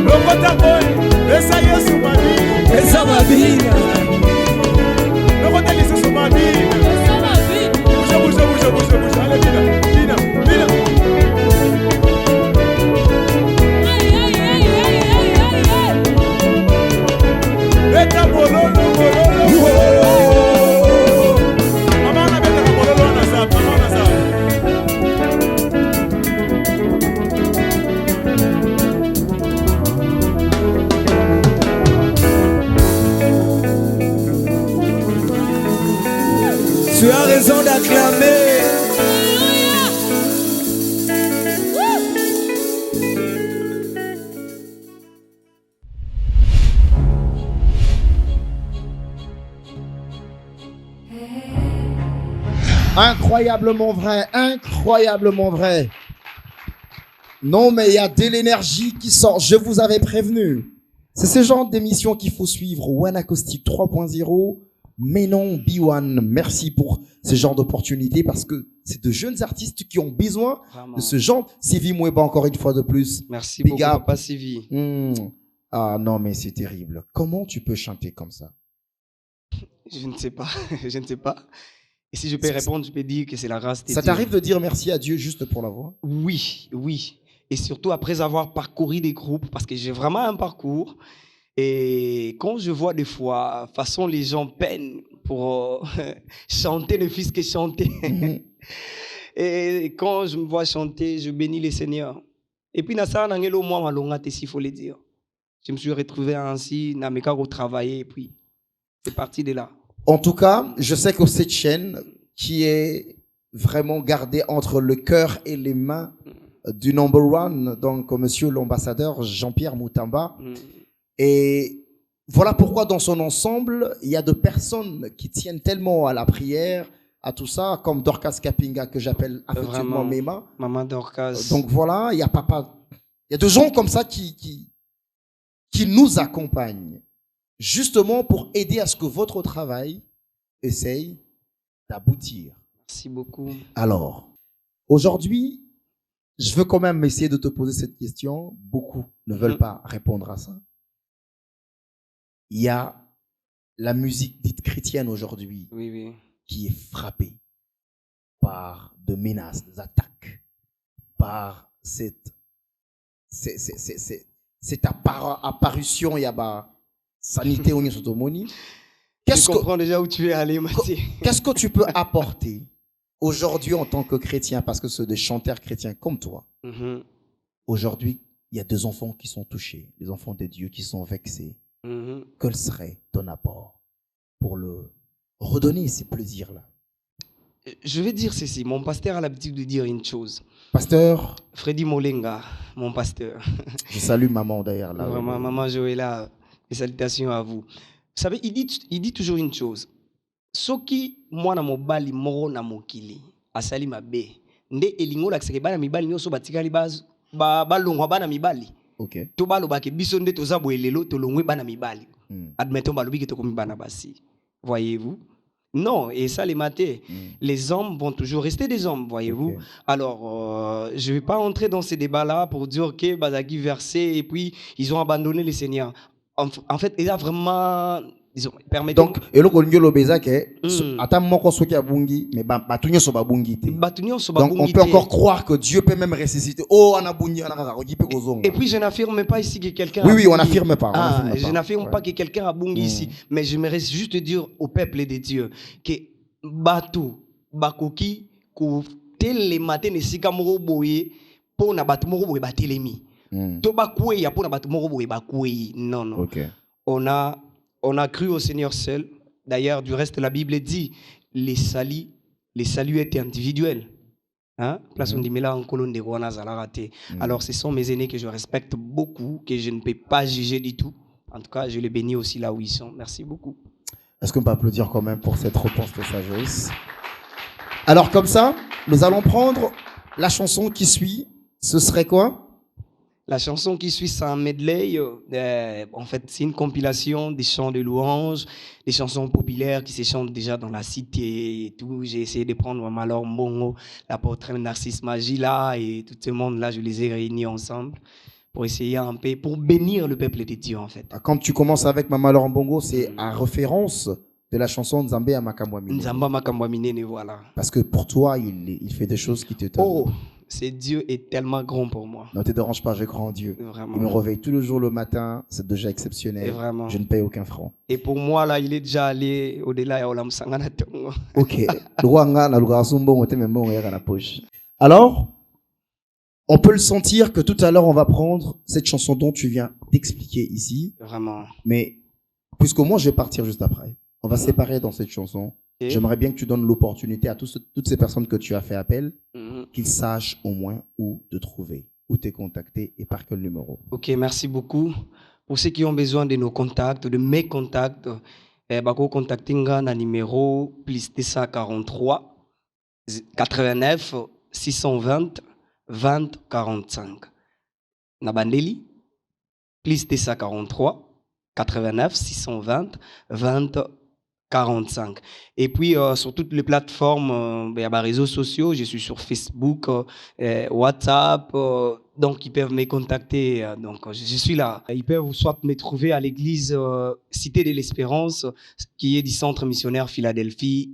Lokota boy. Besa Yesu mabina. Pesa mabina. Lokota Yesu mabina. Bouge. Allez Bina. Beta mololo. Mama na beta mololo na sa. Tu as raison d'acclamer. Incroyablement vrai. Non, mais il y a de l'énergie qui sort. Je vous avais prévenu. C'est ce genre d'émission qu'il faut suivre. One Acoustic 3.0. Mais non, B1, merci pour ce genre d'opportunité parce que c'est de jeunes artistes qui ont besoin de ce genre. Sylvie Moueba, encore une fois de plus. Merci Big beaucoup, up. papa Sylvie. Ah non, mais c'est terrible. Comment tu peux chanter comme ça? Je ne sais pas. Et si je peux répondre, je peux dire que c'est la grâce de Dieu. Ça t'arrive de dire merci à Dieu juste pour la voix? Oui. Et surtout après avoir parcouru des groupes, parce que j'ai vraiment un parcours. Et quand je vois des fois, de toute façon, les gens peinent pour chanter le fils que chanter. Mhm. Et quand je me vois chanter, je bénis les seigneurs. Et puis, il faut le dire. Je me suis retrouvé ainsi, Nameka travailler, et puis c'est parti de là. En tout cas, je sais que cette chaîne qui est vraiment gardée entre le cœur et les mains du number one, donc monsieur l'ambassadeur Jean-Pierre Moutamba. Et voilà pourquoi dans son ensemble, il y a de personnes qui tiennent tellement à la prière, à tout ça, comme Dorcas Kapinga que j'appelle affectueusement Mema. Maman Dorcas. Donc voilà, il y a papa. Il y a des gens comme ça qui nous accompagnent, justement pour aider à ce que votre travail essaye d'aboutir. Merci beaucoup. Alors, aujourd'hui, je veux quand même essayer de te poser cette question. Beaucoup ne veulent pas répondre à ça. Il y a la musique dite chrétienne aujourd'hui qui est frappée par de menaces, des attaques, par cette apparition, il y a sanité au Sotomoni. Je comprends déjà où tu es allé, Mathieu. Qu'est-ce que tu peux apporter aujourd'hui en tant que chrétien, parce que c'est des chanteurs chrétiens comme toi. Aujourd'hui, il y a des enfants qui sont touchés, des enfants de Dieu qui sont vexés. Quel serait ton apport pour le redonner ces plaisirs-là? Je vais dire ceci. Mon pasteur a l'habitude de dire une chose. Pasteur Freddy Molenga, mon pasteur. Je salue maman d'ailleurs. Là, vraiment, maman Joëlla, et salutations à vous. Vous savez, il dit toujours une chose. Soki mwana mobali moro na mokili asali mabe nde elingo la kiseke bana mibali nyoso batikali balongwa bana mibali. Okay. To balobake biso nde toza boelelo tolongwe bana mibali. Admettons balobi ke tokomi bana basi. Voyez-vous? Non, et ça les matés. Les hommes vont toujours rester des hommes, voyez-vous. Okay. Alors, je ne vais pas entrer dans ces débats-là pour dire que Bazaki versé et puis ils ont abandonné les seigneurs. En fait, il y a vraiment... Donc, et le Kongolo Bezake, attends moko soki abungi, mais batunyo so babungi te. Donc, on peut encore croire que Dieu peut même ressusciter. Oh, on a bungi, on a rogi pe kozonga. Et puis, je n'affirme pas ici que quelqu'un. Oui, on n'affirme pas. Je n'affirme pas que quelqu'un a bungi ici, mais j'aimerais juste dire au peuple de Dieu que batu bakoki ko tele matin ne sika moko boye po na batu moko boye batelemi. To bakwe ya po na batu moko boye bakwe. Non, non. Okay. On a cru au Seigneur seul. D'ailleurs, du reste, la Bible dit les saluts étaient individuels. Hein? Place on dit, mais là, en colonne de Rwanda, alors, ce sont mes aînés que je respecte beaucoup, que je ne peux pas juger du tout. En tout cas, je les bénis aussi là où ils sont. Merci beaucoup. Est-ce qu'on peut applaudir quand même pour cette réponse de sagesse? Alors, comme ça, nous allons prendre la chanson qui suit. Ce serait quoi? La chanson qui suit, c'est un medley. En fait, c'est une compilation des chants de louanges, des chansons populaires qui se chantent déjà dans la cité et tout. J'ai essayé de prendre Malor Mbongo, l'apôtre Narcisse Magila et tout ce monde-là, je les ai réunis ensemble pour essayer un peu, pour bénir le peuple de Dieu, en fait. Quand tu commences avec Malor Mbongo, c'est en référence de la chanson Nzambe à Makambwamine. Nzamba Makambwamine, voilà. Parce que pour toi, il fait des choses qui te touchent. Oh! C'est Dieu est tellement grand pour moi. Ne te dérange pas, je crois en Dieu. Vraiment. Il me réveille tous les jours le matin, c'est déjà exceptionnel. Vraiment. Je ne paye aucun franc. Et pour moi, là, il est déjà allé au-delà. Ok. Alors, on peut le sentir que tout à l'heure, on va prendre cette chanson dont tu viens d'expliquer ici. Vraiment. Mais, puisque moi, je vais partir juste après. On va séparer dans cette chanson. Et j'aimerais bien que tu donnes l'opportunité à toutes ces personnes que tu as fait appel, qu'ils sachent au moins où te trouver, où te contacter et par quel numéro. Ok, merci beaucoup. Pour ceux qui ont besoin de nos contacts, de mes contacts, bako contactinga na numéro plus 243 89 620 20 45. Na bandeli plus 243 89 620 20 45. Et puis, sur toutes les plateformes, il y a des réseaux sociaux. Je suis sur Facebook, WhatsApp. Donc, ils peuvent me contacter. Donc, je suis là. Ils peuvent soit me trouver à l'église Cité de l'Espérance, qui est du Centre missionnaire Philadelphie,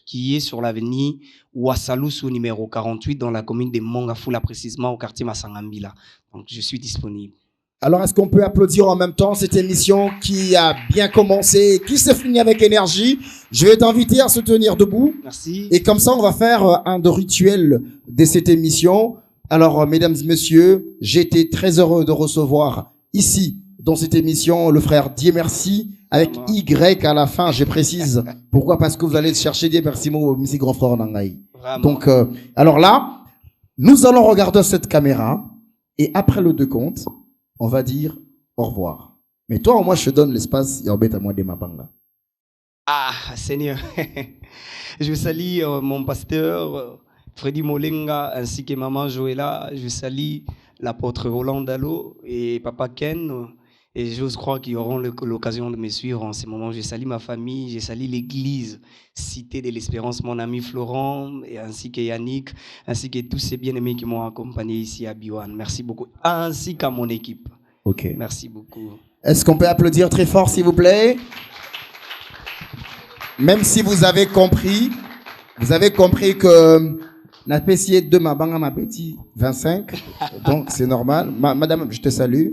qui est sur l'avenue Ouassaloussou numéro 48, dans la commune de Mongafula, précisément au quartier Massangambila. Donc, je suis disponible. Alors, est-ce qu'on peut applaudir en même temps cette émission qui a bien commencé, qui s'est finie avec énergie? Je vais t'inviter à se tenir debout. Merci. Et comme ça, on va faire un de rituels de cette émission. Alors, mesdames et messieurs, j'ai été très heureux de recevoir ici, dans cette émission, le frère Dieu Merci, avec Y à la fin, je précise. Pourquoi? Parce que vous allez chercher Dieu Merci, mon grand frère Nangaï. Donc, alors là, nous allons regarder cette caméra, et après le décompte, on va dire au revoir. Mais toi, moi, je te donne l'espace et on bête à moi de ma banga. Ah, Seigneur. Je salue mon pasteur, Freddy Molenga, ainsi que maman Joëlla. Je salue l'apôtre Roland Dallot et papa Ken. Et j'ose croire qu'ils auront l'occasion de me suivre en ce moment. Je salue ma famille, je salue l'église Cité de l'Espérance, mon ami Florent, et ainsi que Yannick, ainsi que tous ces bien-aimés qui m'ont accompagné ici à Biwan. Merci beaucoup. Ainsi qu'à mon équipe. Ok. Merci beaucoup. Est-ce qu'on peut applaudir très fort, s'il vous plaît? Même si vous avez compris que la PC de ma banga, ma petit 25, donc c'est normal. Madame, je te salue.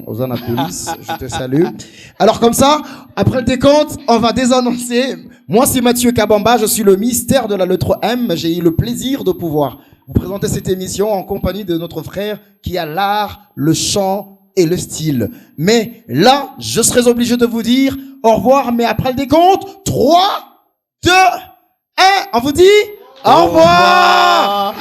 Osana Police, je te salue. Alors comme ça, après le décompte, on va désannoncer. Moi, c'est Mathieu Kabamba, je suis le mystère de la lettre M. J'ai eu le plaisir de pouvoir vous présenter cette émission en compagnie de notre frère qui a l'art, le chant et le style. Mais là, je serais obligé de vous dire au revoir, mais après le décompte, 3, 2, 1, on vous dit au revoir.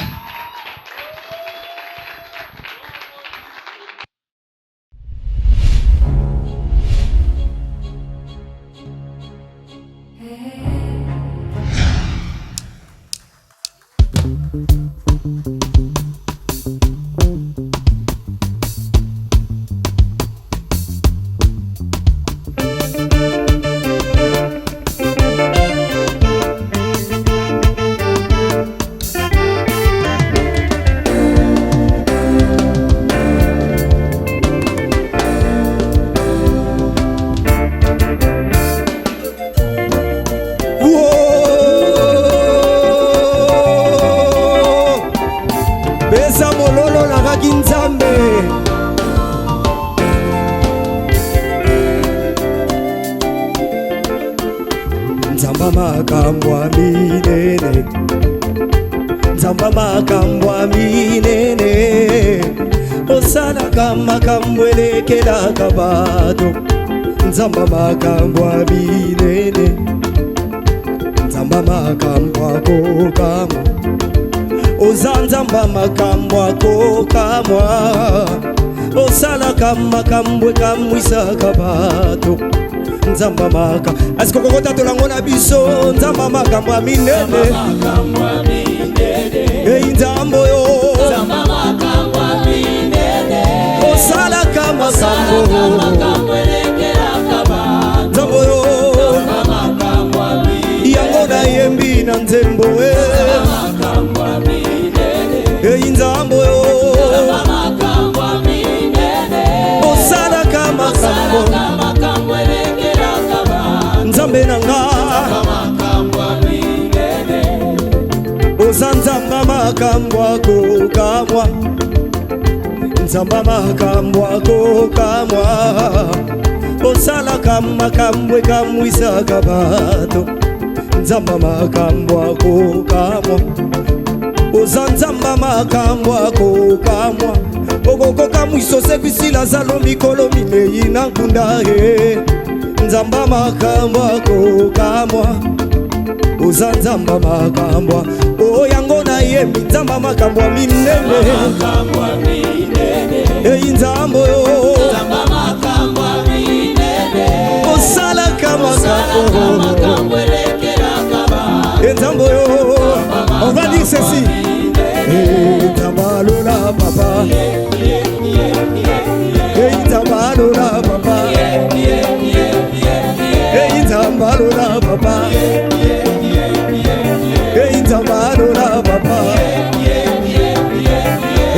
Nzamba makambo abinene, nzamba makambo akokama, ozanzamba makambo akokamwa, osala kamakambo kamwisa kabato, nzamba maka. Asko kokota tolango na biso, nzamba makambo abinene, nzambo yo, nzamba makambo abinene, osala kamakambo. Yembi na nzembo nzambo yo osala kama makambo nzambe nanga ozanzamba makambo akokamwa nzamba makambo akokamwa osala kama makambo kamwisa kabato nzamba makambo akokamwa ozanzamba makambo akokamwa okokoka mwiso sekwisila zalo mikolo minei na nkunda ye nzamba makambo akokamwa ozanzamba makambo oyango na yembi nzamba makambo minene nzambo yo osala kama makambo on va dire ceci. Tamalola papa. Tamalola papa. Tamalola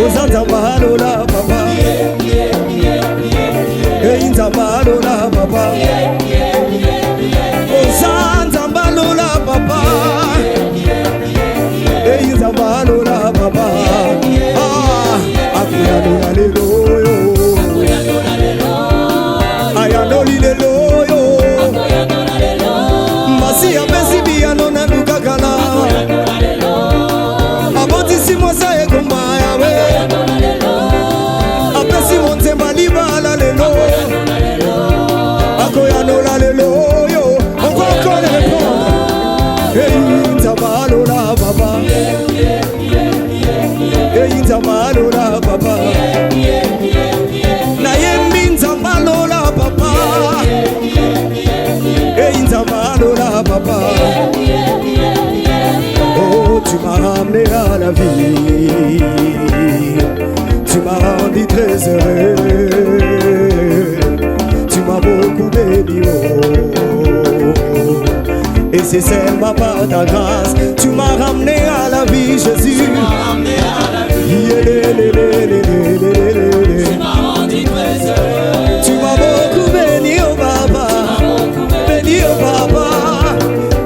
Ozanzamba lola papa Nzamba lola papa Ozanzamba lola papa Nzamba lola papa Akuya lola lelo Ayaloli lelo yo Masi ya besi biyano na lukakala Abotisi mwasa ekomba yawe Apesi montemba libala lelo Akoya lola lelo yo On va encore les répondre Hey Nzamba lola baba Hey Nzamba lola baba Nayembi Nzamba lola papa Hey Nzamba lola papa Oh tu m'as ramené à la vie Tu m'as rendu très heureux Tu m'as beaucoup béni oh. Et c'est seulement par ta grâce Tu m'as ramené à la vie Jésus Tu m'as ramené à la vie Tu m'as rendu très heureux Tu m'as beaucoup béni oh Baba Béni oh Baba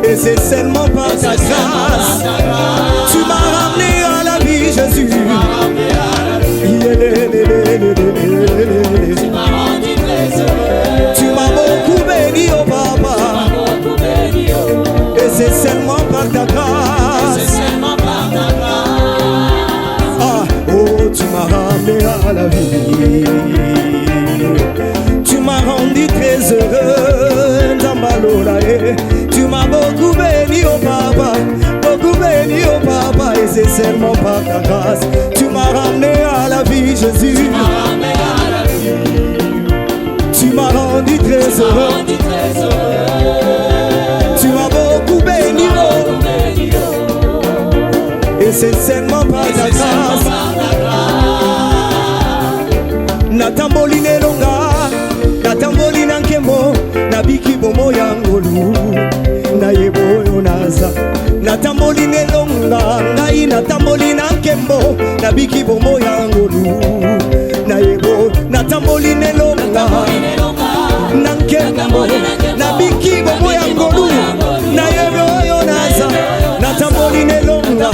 Et c'est seulement par ta grâce Tu m'as ramené à la vie Jésus Tu m'as ramené à la vie Tu m'as rendu très heureux Tu m'as beaucoup béni oh Baba Et c'est seulement par ta grâce C'est seulement par ta grâce Ah oh tu m'as ramené à la vie Tu m'as rendu très heureux Nzambalola Tu m'as beaucoup béni oh Papa Beaucoup béni oh Papa Et c'est seulement par ta grâce Tu m'as ramené à la vie Jésus Tu m'as ramené à la vie Tu m'as rendu très heureux Tu m'as beaucoup béni oh Et c'est seulement par ta grâce Natamboli nelonga Natamboli nankemo Nabiki bomo yangolu Nayebo yonaza Natamboli nelonga Ngai natamboli nankemo Nabiki bomo yangolu Nayebo Natamboli nelonga Nankemo Nabiki bomo yangolu Nayebo yonaza Natamboli nelonga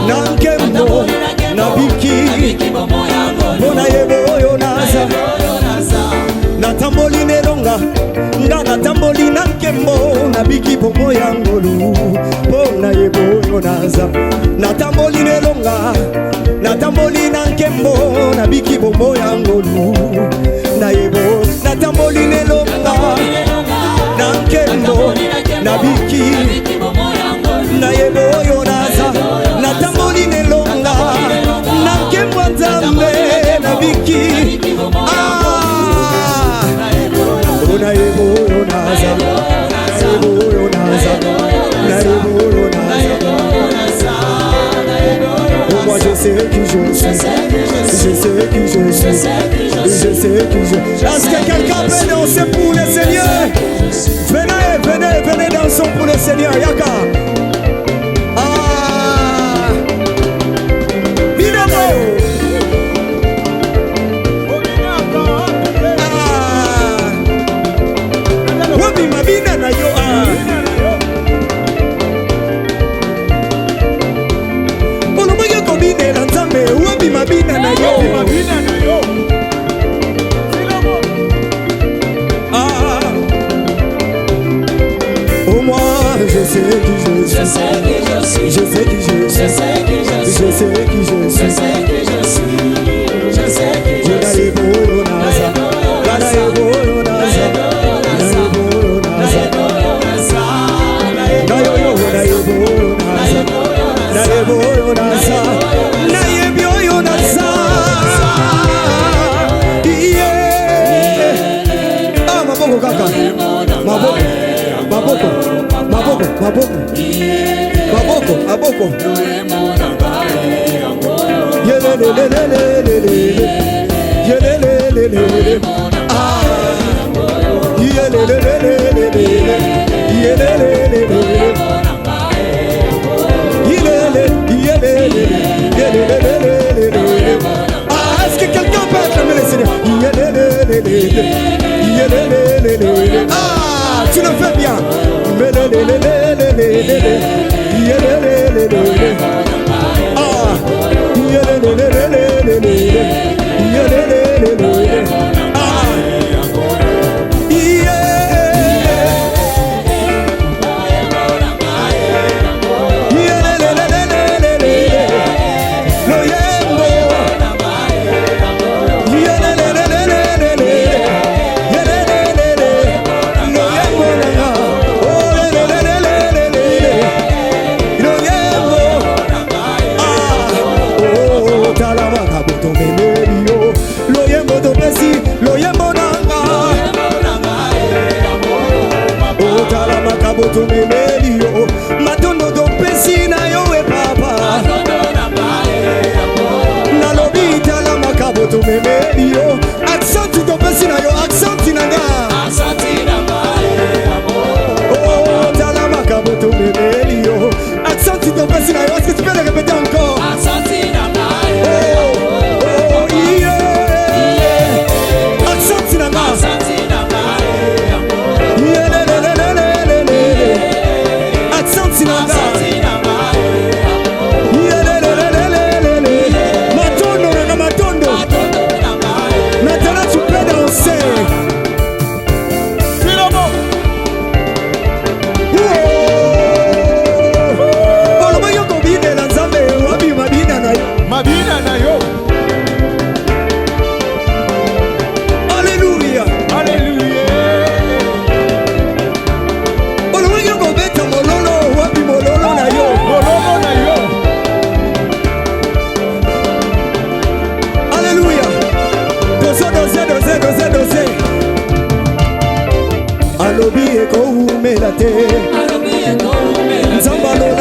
Nankemo Nabiki Bona yebo yonaza Natamboli nelonga Nga natamboli nankemo Nabiki bomo yangolu Bona yebo yonaza Natamboli nelonga Natamboli nankemo Nabiki bomo yangolu Na yebo Natamboli nelonga Nankemo Nabiki Na yebo yonaza Natamboli nelonga Nankemo nzambe Nabiki Na yebo yonaza Yebo yonaza Na yebo yonaza Oh moi je sais qui je suis Je sais qui je suis Je sais qui je suis Est-ce que quelqu'un peut danser pour le Seigneur Venez dansons pour le Seigneur Yaka Oh moi je sais qui je suis Je sais qui je suis Je sais qui je suis Je sais qui je suis Je sais qui je suis Je sais qui je suis Je sais qui je suis Maboko tomemeli yo accent topesi na yo accent nanga oh tala makambo tomemeli yo accent topesi na yo est-ce que tu peux le répéter encore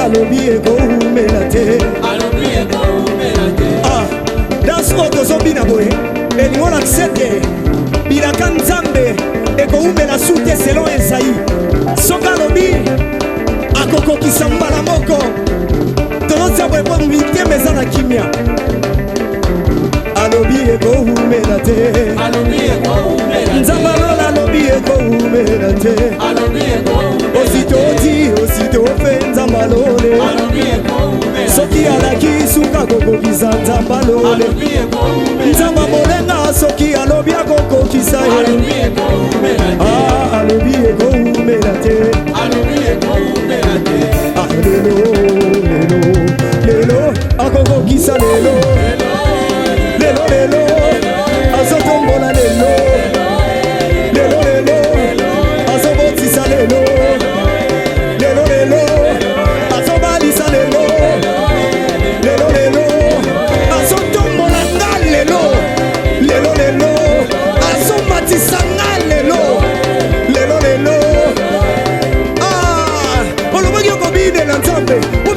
alobi ekoumela te danse oyo tozobina boye elingo na ksete bilaka nzambe ekoumela su te selon Esayi soki alobi akokokisa mbala moko tozozia boye po mitema eza na kimia alobi ekoumela te nzambe alola alobi ekoumela te osito oti osito ofe nzambe alole soki alaki suka kokokisa nzambe alole nzambe molenga soki alobi akokokisa ye alobi ekoumela te lelo lelo lelo akokokisa lelo lelo lelo azotombola lelo lelo lelo azobotisa lelo lelo lelo azobalisa lelo lelo lelo azotombola nga lelo lelo lelo azomatisa nga lelo lelo lelo olobaki okobinela nzambe obima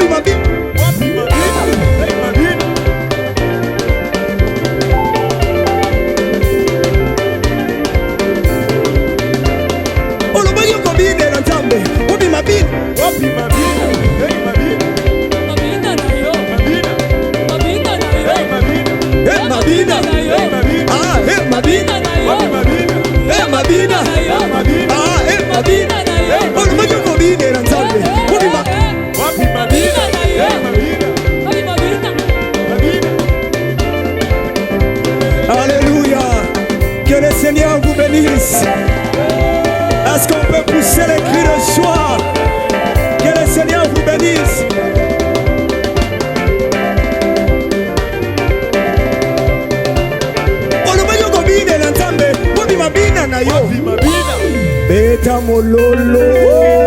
Alléluia, que le Seigneur vous bénisse. Est-ce qu'on peut pousser les cris de joie? Que le Seigneur vous bénisse. Beta mololo.